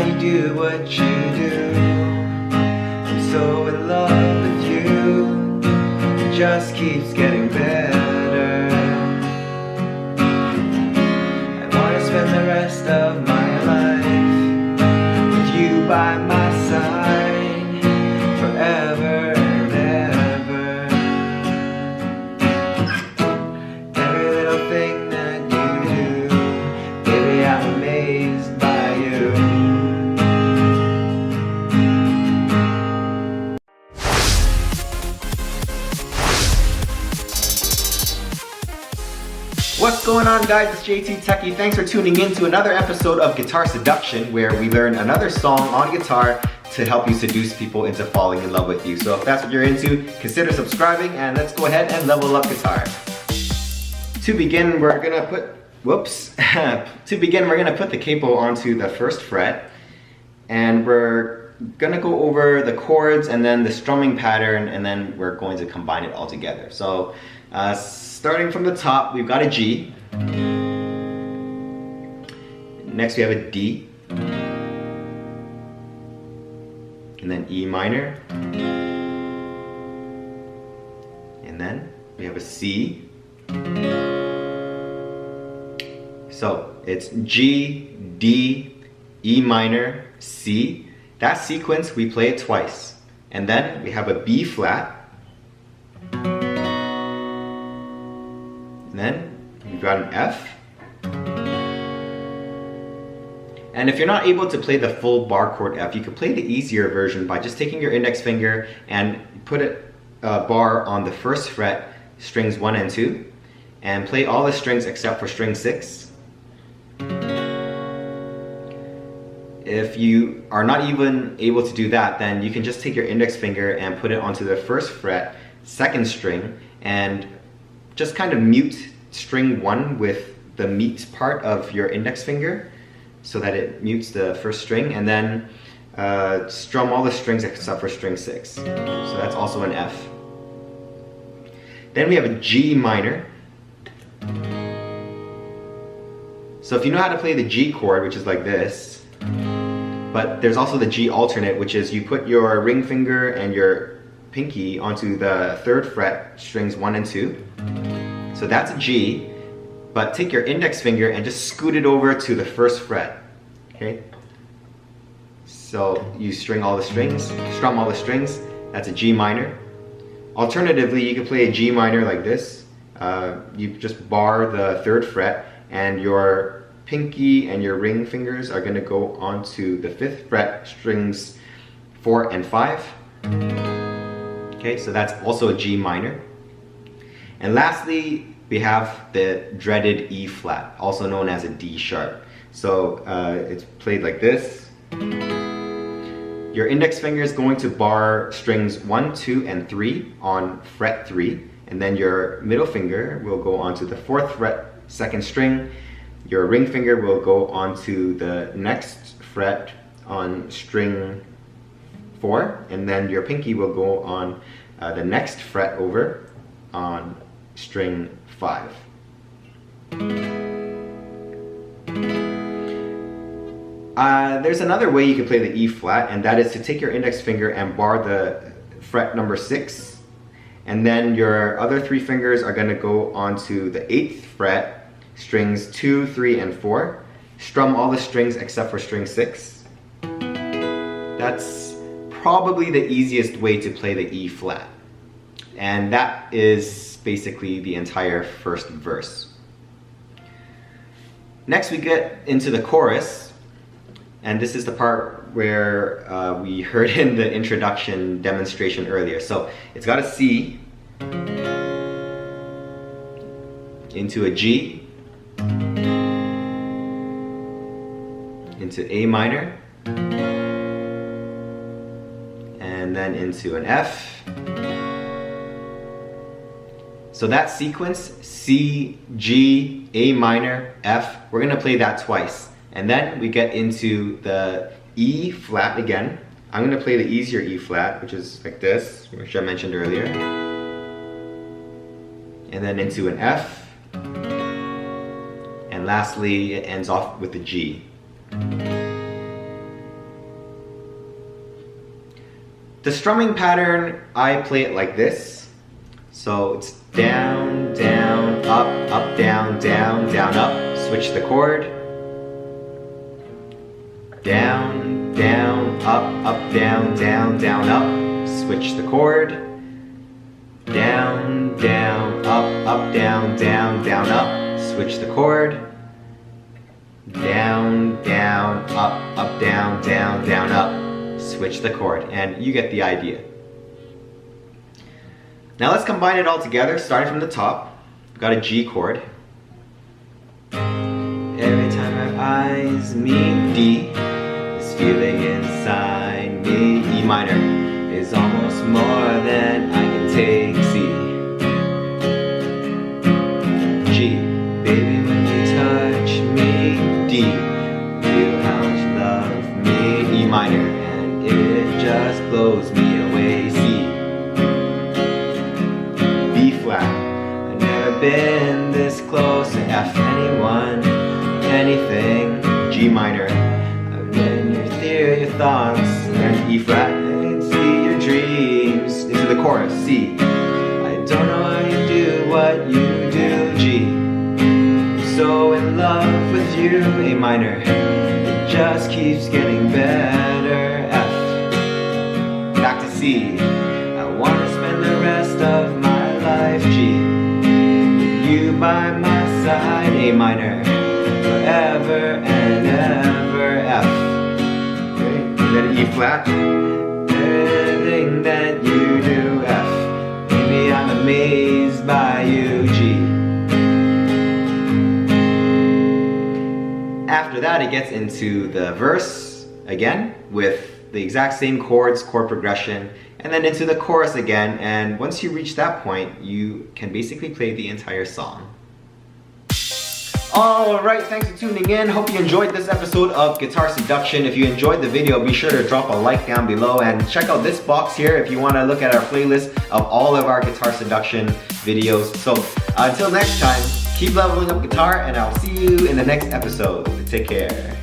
you do what you do. I'm so in love with you. It just keeps getting better. I wanna spend the rest of my life with you by my side forever and ever. Every little thing that you do, baby, I'm amazed by you. What's going on, guys? It's JTTechie. Thanks for tuning in to another episode of Guitar Seduction, where we learn another song on guitar to help you seduce people into falling in love with you. So if that's what you're into, consider subscribing, and let's go ahead and level up guitar. To begin, we're gonna put the capo onto the first fret, and we're gonna go over the chords and then the strumming pattern, and then we're going to combine it all together. So starting from the top, we've got a G. Next we have a D. And then E minor. And then we have a C. So it's G, D, E minor, C. That sequence, we play it twice. And then we have a B flat. And then we've got an F. And if you're not able to play the full bar chord F, you could play the easier version by just taking your index finger and put a bar on the first fret, strings 1 and 2, and play all the strings except for string 6. If you are not even able to do that, then you can just take your index finger and put it onto the first fret, second string, and just kind of mute string 1 with the meat part of your index finger so that it mutes the first string, and then strum all the strings except for string 6. So that's also an F. Then we have a G minor. So if you know how to play the G chord, which is like this, but there's also the G alternate, which is you put your ring finger and your pinky onto the third fret, strings 1 and 2. So that's a G, but take your index finger and just scoot it over to the first fret, okay? So you strum all the strings, that's a G minor. Alternatively, you could play a G minor like this. You just bar the third fret, and your pinky and your ring fingers are gonna go onto the 5th fret, strings 4 and 5. Okay, so that's also a G minor. And lastly, we have the dreaded E flat, also known as a D sharp. So it's played like this. Your index finger is going to bar strings 1, 2, and 3 on fret 3, and then your middle finger will go onto the 4th fret, second string. Your ring finger will go onto the next fret on string 4, and then your pinky will go on the next fret over on string 5. There's another way you can play the E flat, and that is to take your index finger and bar the fret number 6, and then your other 3 fingers are going to go onto the 8th fret, strings 2, 3, and 4. Strum all the strings except for string 6. That's probably the easiest way to play the E flat. And that is basically the entire first verse. Next we get into the chorus, and this is the part where we heard in the introduction demonstration earlier. So it's got a C, into a G, into A minor, and then into an F. So that sequence, C, G, A minor, F, we're gonna play that twice. And then we get into the E flat again. I'm gonna play the easier E flat, which is like this, which I mentioned earlier. And then into an F. And lastly, it ends off with the G. The strumming pattern, I play it like this. So it's down, down, up, down, down, down, up. Switch the chord. Down, down, up, down, down, down, up. Switch the chord. Down, down, up, down, down, down, up. Switch the chord. Down, down, up, down, down, down, up. Switch the chord, and you get the idea. Now let's combine it all together, starting from the top. We've got a G chord. Every time our eyes meet, D. This feeling inside me, E minor, is almost more than I can take. C, G, baby, when you touch me. D, feel how much you love me. E minor, and it just blows me away. C, B flat, I've never been this close to F. Anyone, anything. G minor, I've been your theory, your thoughts. And E flat, I see your dreams. Into the chorus. C, I don't know how you do what you do. G, so in love with you. A minor, it just keeps getting better. F, back to C, I wanna spend the rest of my life. G, with you by my side. A minor, forever and ever. F, okay. And then E flat, everything that you do. F, maybe I'm amazed by you. G. After that, it gets into the verse again with the exact same chords, chord progression, and then into the chorus again. And once you reach that point, you can basically play the entire song. Alright, thanks for tuning in. Hope you enjoyed this episode of Guitar Seduction. If you enjoyed the video, be sure to drop a like down below and check out this box here if you want to look at our playlist of all of our Guitar Seduction videos. So until next time, keep leveling up guitar, and I'll see you in the next episode. Take care.